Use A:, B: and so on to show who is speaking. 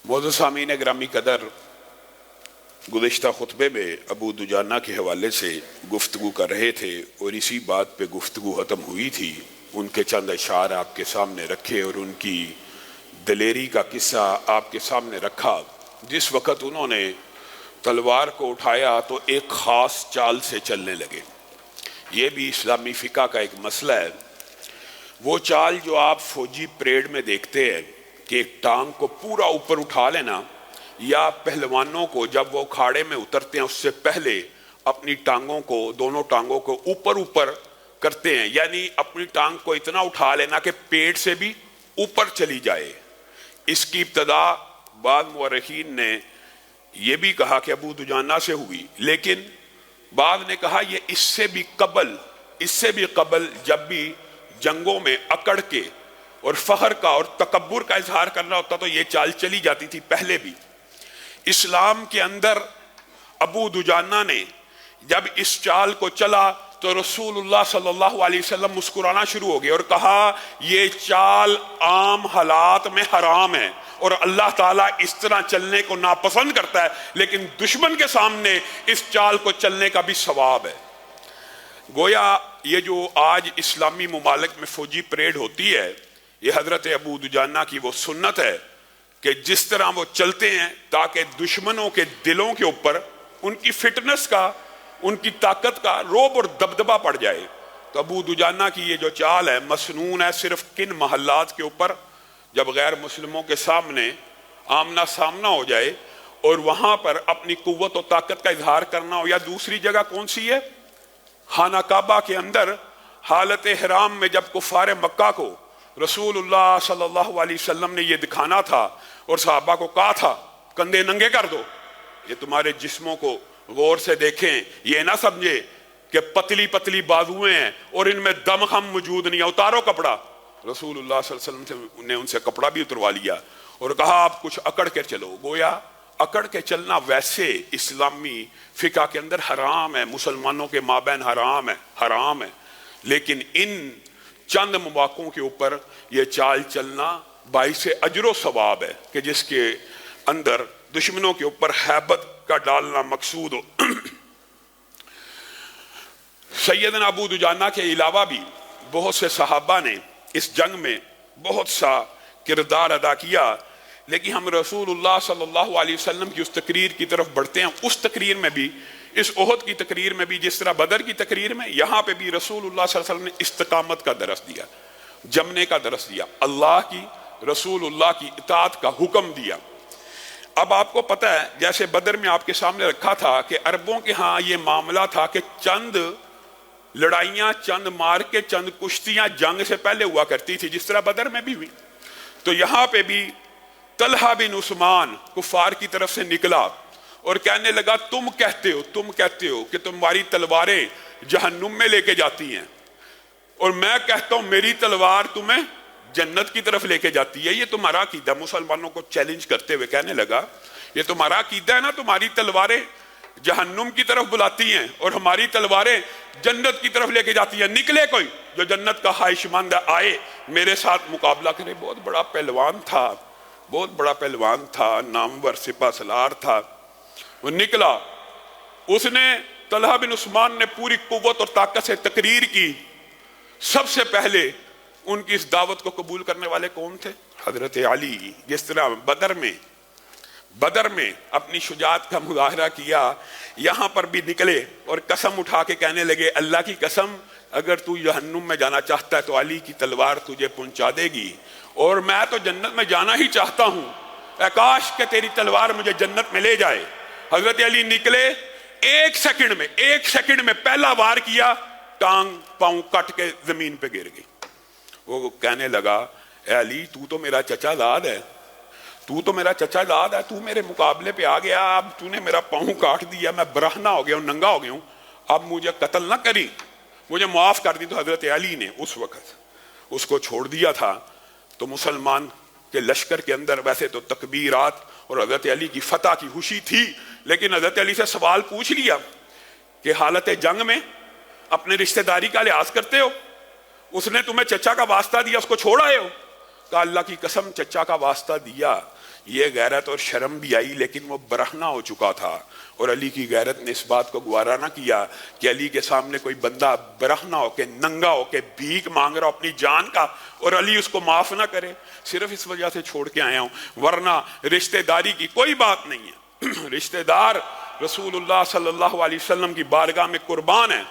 A: मोअज़्ज़ज़ सामीन ग्रामी कदर, गुज़िश्ता खुतबे में अबू दुजाना के हवाले से गुफ्तगू कर रहे थे और इसी बात पे गुफ्तगू ख़त्म हुई थी। उनके चंद अशार आपके सामने रखे और उनकी दलेरी का किस्सा आपके सामने रखा। जिस वक़्त उन्होंने तलवार को उठाया तो एक ख़ास चाल से चलने लगे। ये भी इस्लामी फ़िक़ा का एक मसला है। वो चाल जो आप फ़ौजी परेड में देखते हैं कि एक टांग को पूरा ऊपर उठा लेना, या पहलवानों को जब वो अखाड़े में उतरते हैं उससे पहले अपनी टांगों को, दोनों टांगों को ऊपर ऊपर करते हैं, यानी अपनी टांग को इतना उठा लेना कि पेट से भी ऊपर चली जाए। इसकी इब्तदा बाद मुअर्रिखीन ने यह भी कहा कि अबू दुजाना से हुई, लेकिन बाद ने कहा ये इससे भी कबल जब भी जंगों में अकड़ के और फखर का और तकब्बुर का इजहार करना होता तो ये चाल चली जाती थी। पहले भी इस्लाम के अंदर अबू दुजाना ने जब इस चाल को चला तो रसूलुल्लाह सल्लल्लाहु अलैहि वसल्लम मुस्कुराना शुरू हो गए और कहा ये चाल आम हालात में हराम है और अल्लाह ताला इस तरह चलने को नापसंद करता है, लेकिन दुश्मन के सामने इस चाल को चलने का भी सवाब है। गोया ये जो आज इस्लामी मुमालिक में फौजी परेड होती है, ये हजरत अबू दुजाना की वो सुन्नत है कि जिस तरह वो चलते हैं ताकि दुश्मनों के दिलों के ऊपर उनकी फिटनेस का, उनकी ताकत का रोब और दबदबा पड़ जाए। तो अबू दुजाना की ये जो चाल है मसनून है सिर्फ किन महल्लात के ऊपर, जब गैर मुस्लिमों के सामने आमना सामना हो जाए और वहां पर अपनी कुव्वत और ताकत का इजहार करना हो। या दूसरी जगह कौन सी है, खाना काबा के अंदर हालत हराम में जब कुफार मक्का को रसूलुल्लाह सल्लल्लाहु अलैहि वसल्लम ने ये दिखाना था और सहाबा को कहा था कंधे नंगे कर दो, ये तुम्हारे जिस्मों को गौर से देखें, ये ना समझे कि पतली पतली बाजुएं हैं और इनमें दमखम मौजूद नहीं है, उतारो कपड़ा। रसूलुल्लाह सल्लल्लाहु अलैहि वसल्लम ने उनसे कपड़ा भी उतरवा लिया और कहा आप कुछ अकड़ के चलो। गोया अकड़ के चलना वैसे इस्लामी फ़िक़ा के अंदर हराम है, मुसलमानों के माबैन हराम है, लेकिन इन चंद मौक़ों के ऊपर यह चाल चलना बाइसे अजर सवाब है कि जिसके अंदर दुश्मनों के ऊपर हैबत का डालना मकसूद हो। सैयदना अबू दुजाना के अलावा भी बहुत से सहाबा ने इस जंग में बहुत सा किरदार अदा किया, लेकिन हम रसूलुल्लाह सल्लल्लाहु अलैहि वसल्लम की उस तकरीर की तरफ बढ़ते हैं। उस तकरीर में भी, इस ओहद की तकरीर में भी, जिस तरह बदर की तकरीर में, यहाँ पे भी रसूलुल्लाह सल्लल्लाहु अलैहि वसल्लम ने इस्तिकामत का दरस दिया, जमने का दरस दिया, अल्लाह की रसूलुल्लाह की इताअत का हुक्म दिया। अब आपको पता है जैसे बदर में आपके सामने रखा था कि अरबों के यहाँ ये मामला था कि चंद लड़ाइयाँ, चंद मार के, चंद कुश्तियाँ जंग से पहले हुआ करती थी, जिस तरह बदर में भी हुई। तो यहाँ पे भी तलहा बिन उस्मान कुफार की तरफ से निकला और कहने लगा तुम कहते हो कि तुम्हारी तलवारें जहन्नुम में लेके जाती हैं और मैं कहता हूं मेरी तलवार तुम्हें जन्नत की तरफ लेके जाती है। ये तुम्हारा अकीदा, मुसलमानों को चैलेंज करते हुए कहने लगा ये तुम्हारा अकीदा है ना, तुम्हारी तलवारें जहन्नुम की तरफ बुलाती हैं और हमारी तलवारें जन्नत की तरफ लेके जाती हैं। निकले कोई जो जन्नत का ख्वाहिशमंद आए मेरे साथ मुकाबला करे। बहुत बड़ा पहलवान था, नामवर सिपा सलार था। वो निकला, उसने, तलहा बिन उस्मान ने पूरी कुव्वत और ताकत से तकरीर की। सबसे पहले उनकी इस दावत को कबूल करने वाले कौन थे? हजरत अली। जिस तरह बदर में अपनी शुजात का मुजाहरा किया, यहाँ पर भी निकले और कसम उठा के कहने लगे अल्लाह की कसम अगर तू जहन्नुम में जाना चाहता है तो अली की तलवार तुझे पहुंचा देगी, और मैं तो जन्नत में जाना ही चाहता हूं, काश के तेरी तलवार मुझे जन्नत में ले जाए। हजरत अली निकले, एक सेकंड में पहला वार किया, टांग पांव कट के जमीन पे गिर गई। वो कहने लगा ए अली तू तो मेरा चचाजाद है, तू मेरे मुकाबले पे आ गया, अब तूने मेरा पांव काट दिया, मैं बरहना हो गया हूं, नंगा हो गया हूं, अब मुझे कत्ल ना करी, मुझे माफ कर दी। तो हजरत अली ने उस वक्त उसको छोड़ दिया था। तो मुसलमान के लश्कर के अंदर वैसे तो तकबीरात और हजरत अली की फतह की खुशी थी, लेकिन हजरत अली से सवाल पूछ लिया कि हालत जंग में अपने रिश्तेदारी का लिहाज करते हो, उसने तुम्हें चचा का वास्ता दिया, उसको छोड़ आए हो? कहा अल्लाह की कसम चचा का वास्ता दिया, یہ غیرت اور شرم بھی آئی، لیکن وہ برہنہ ہو چکا تھا، اور علی کی غیرت نے اس بات کو گوارا نہ کیا کہ علی کے سامنے کوئی بندہ برہنہ ہو کے، ننگا ہو کے بھیک مانگ رہا اپنی جان کا، اور علی اس کو معاف نہ کرے۔ صرف اس وجہ سے چھوڑ کے آیا ہوں، ورنہ رشتہ داری کی کوئی بات نہیں ہے۔ رشتہ دار رسول اللہ صلی اللہ علیہ وسلم کی بارگاہ میں قربان ہے۔